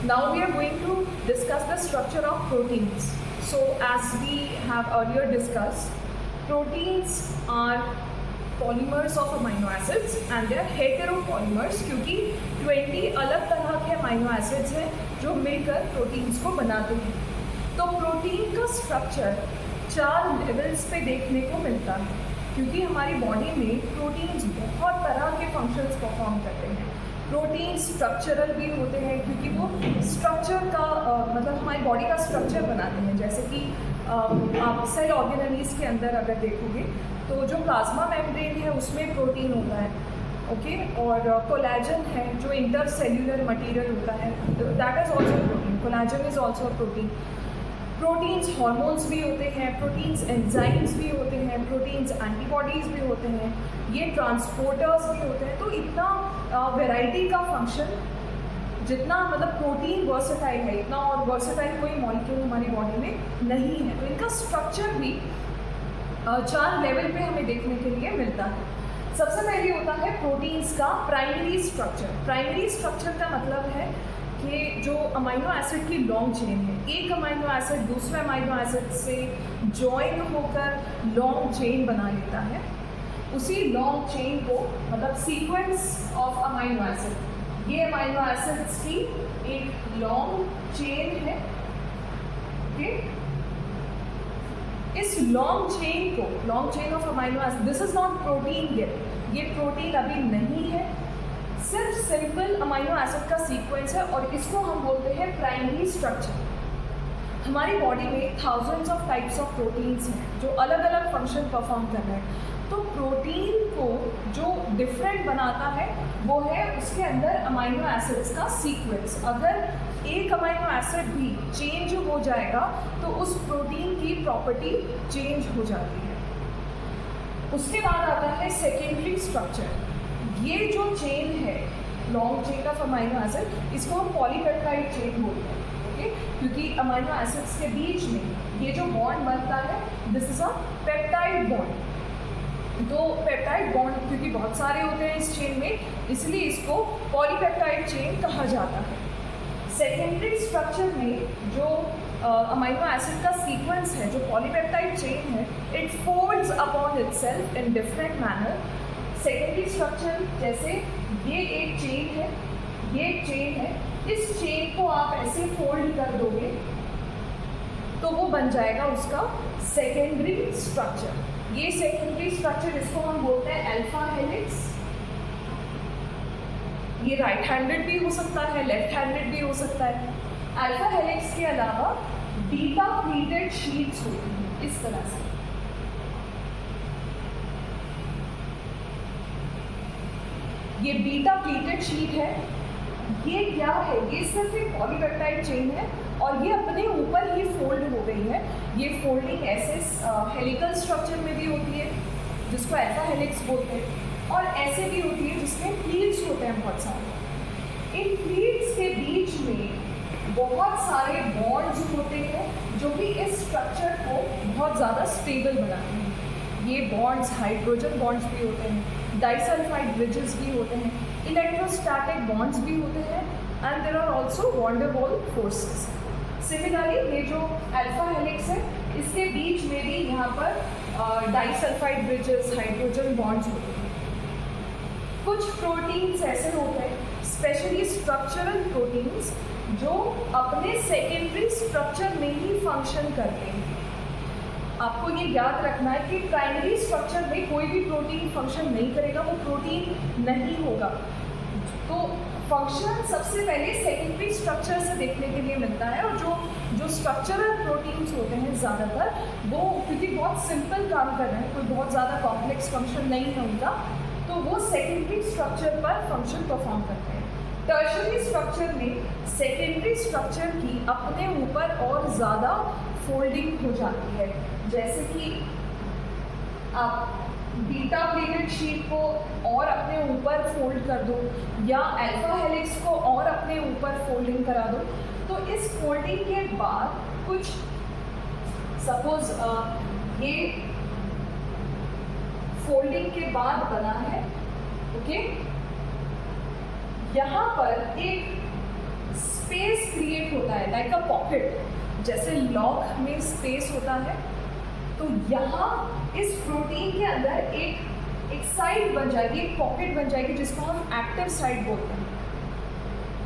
Now we are going to discuss the structure of proteins. So as we have earlier discussed, proteins are polymers of amino acids and they are heteropolymers क्योंकि 20 अलग तरह के amino acids हैं जो मिलकर proteins को बनाते हैं। तो प्रोटीन का स्ट्रक्चर 4 लेवल्स पे देखने को मिलता है क्योंकि हमारी बॉडी में प्रोटीन्स बहुत तरह के फंक्शंस परफॉर्म करते हैं। प्रोटीन स्ट्रक्चरल भी होते हैं क्योंकि वो स्ट्रक्चर का मतलब हमारी बॉडी का स्ट्रक्चर बनाते हैं। जैसे कि आप सेल ऑर्गेनेल्स के अंदर अगर देखोगे तो जो प्लाज्मा मेम्ब्रेन है उसमें प्रोटीन होता है, ओके। और कोलेजन है जो इंटरसेल्यूलर मटेरियल होता है, that is also protein. Collagen is also protein. Proteins hormones भी होते हैं, प्रोटीन्स एंजाइम्स भी होते हैं, प्रोटीन्स एंटीबॉडीज़ भी होते हैं, ये ट्रांसपोर्टर्स भी होते हैं। तो इतना वैरायटी का फंक्शन, जितना मतलब प्रोटीन वर्सेटाइल है इतना और वर्सेटाइल कोई मॉलिक्यूल हमारी बॉडी में नहीं है। तो इनका स्ट्रक्चर भी 4 लेवल पे हमें देखने के लिए मिलता है। सबसे पहले होता है प्रोटीन्स का प्राइमरी स्ट्रक्चर। प्राइमरी स्ट्रक्चर का मतलब है कि जो अमीनो एसिड की लॉन्ग चेन है, एक अमीनो एसिड दूसरे अमीनो एसिड से जॉइन होकर लॉन्ग चेन बना लेता है। उसी लॉन्ग चेन को मतलब सीक्वेंस ऑफ अमीनो एसिड, ये अमीनो एसिड्स की एक लॉन्ग चेन है, ओके। इस लॉन्ग चेन को, long chain of amino acid, this is not protein yet, ये प्रोटीन अभी नहीं है, सिर्फ सिंपल अमीनो एसिड का सीक्वेंस है और इसको हम बोलते हैं प्राइमरी स्ट्रक्चर। हमारी बॉडी में thousands of types of proteins हैं जो अलग अलग फंक्शन परफॉर्म कर रहे हैं। तो प्रोटीन को जो डिफरेंट बनाता है वो है उसके अंदर अमीनो एसिड्स का सीक्वेंस। अगर एक अमीनो एसिड भी चेंज हो जाएगा तो उस प्रोटीन की प्रॉपर्टी चेंज हो जाती है। उसके बाद आता है सेकेंडरी स्ट्रक्चर। ये जो चेन है long chain of amino acid, इसको हम पॉलीपेप्टाइड चेन बोलते हैं, ओके। क्योंकि अमीनो एसिड्स के बीच में ये जो बॉन्ड बनता है this is a peptide bond. तो पेप्टाइड बॉन्ड क्योंकि बहुत सारे होते हैं इस चेन में, इसलिए इसको पॉलीपेप्टाइड चेन कहा जाता है। सेकेंडरी स्ट्रक्चर में जो अमीनो एसिड का सीक्वेंस है, जो पॉलीपेप्टाइड चेन है, it folds upon itself in different manner. Secondary structure जैसे ये एक चेन है, ये एक चेन है, इस चेन को आप ऐसे फोल्ड कर दोगे तो वो बन जाएगा उसका सेकेंडरी स्ट्रक्चर। ये सेकेंडरी स्ट्रक्चर, इसको हम बोलते हैं अल्फा हेलिक्स। ये राइट हैंडेड भी हो सकता है, लेफ्ट हैंडेड भी हो सकता है। अल्फा हेलिक्स के अलावा बीटा प्लीटेड शीट्स होती हैं इस तरह से। ये बीटा प्लीटेड शीट है, ये क्या है? ये सिर्फ एक पॉलीपेप्टाइड चेन है और ये अपने ऊपर ही फोल्ड हो गई है। ये फोल्डिंग ऐसे हेलिकल स्ट्रक्चर में भी होती है जिसको अल्फा हेलिक्स बोलते हैं, और ऐसे भी होती है जिसमें प्लीट्स होते हैं बहुत सारे। इन प्लीट्स के बीच में बहुत सारे बॉन्ड्स होते हैं जो कि इस स्ट्रक्चर को बहुत ज़्यादा स्टेबल बनाते हैं। ये बॉन्ड्स हाइड्रोजन बॉन्ड्स भी होते हैं, डाइसल्फाइड ब्रिजेस भी होते हैं, इलेक्ट्रोस्टैटिक बॉन्ड्स भी होते हैं, and there are also van der Waals forces. Similarly ये जो अल्फा हेलिक्स है इसके बीच में भी यहाँ पर डाइसल्फाइड ब्रिजेस, हाइड्रोजन बॉन्ड्स होते हैं। कुछ प्रोटीन्स ऐसे होते हैं, स्पेशली स्ट्रक्चरल प्रोटीन्स, जो अपने सेकेंडरी स्ट्रक्चर में ही फंक्शन करते हैं। आपको ये याद रखना है कि प्राइमरी स्ट्रक्चर में कोई भी प्रोटीन फंक्शन नहीं करेगा, वो प्रोटीन नहीं होगा। तो फंक्शन सबसे पहले सेकेंडरी स्ट्रक्चर से देखने के लिए मिलता है, और जो स्ट्रक्चरल प्रोटीन्स होते हैं ज़्यादातर वो क्योंकि बहुत सिंपल काम कर रहे हैं, कोई बहुत ज़्यादा कॉम्प्लेक्स फंक्शन नहीं है उनका, तो वो सेकेंडरी स्ट्रक्चर पर फंक्शन परफॉर्म करते हैं। टर्शरी स्ट्रक्चर में सेकेंडरी स्ट्रक्चर की अपने ऊपर और ज़्यादा फोल्डिंग हो जाती है। जैसे कि आप बीटा प्लेटेड शीट को और अपने ऊपर फोल्ड कर दो या अल्फा हेलिक्स को और अपने ऊपर फोल्डिंग करा दो, तो इस फोल्डिंग के बाद कुछ सपोज ये फोल्डिंग के बाद बना है, ओके। यहाँ पर एक स्पेस क्रिएट होता है लाइक अ पॉकेट, जैसे लॉक में स्पेस होता है, तो यहाँ इस प्रोटीन के अंदर एक साइड बन जाएगी, एक पॉकेट बन जाएगी जिसको हम एक्टिव साइट बोलते हैं,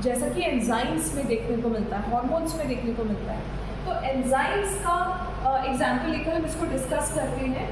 जैसा कि एंजाइम्स में देखने को मिलता है, हार्मोन्स में देखने को मिलता है। तो एंजाइम्स का एग्जाम्पल लेकर हम इसको डिस्कस करते हैं।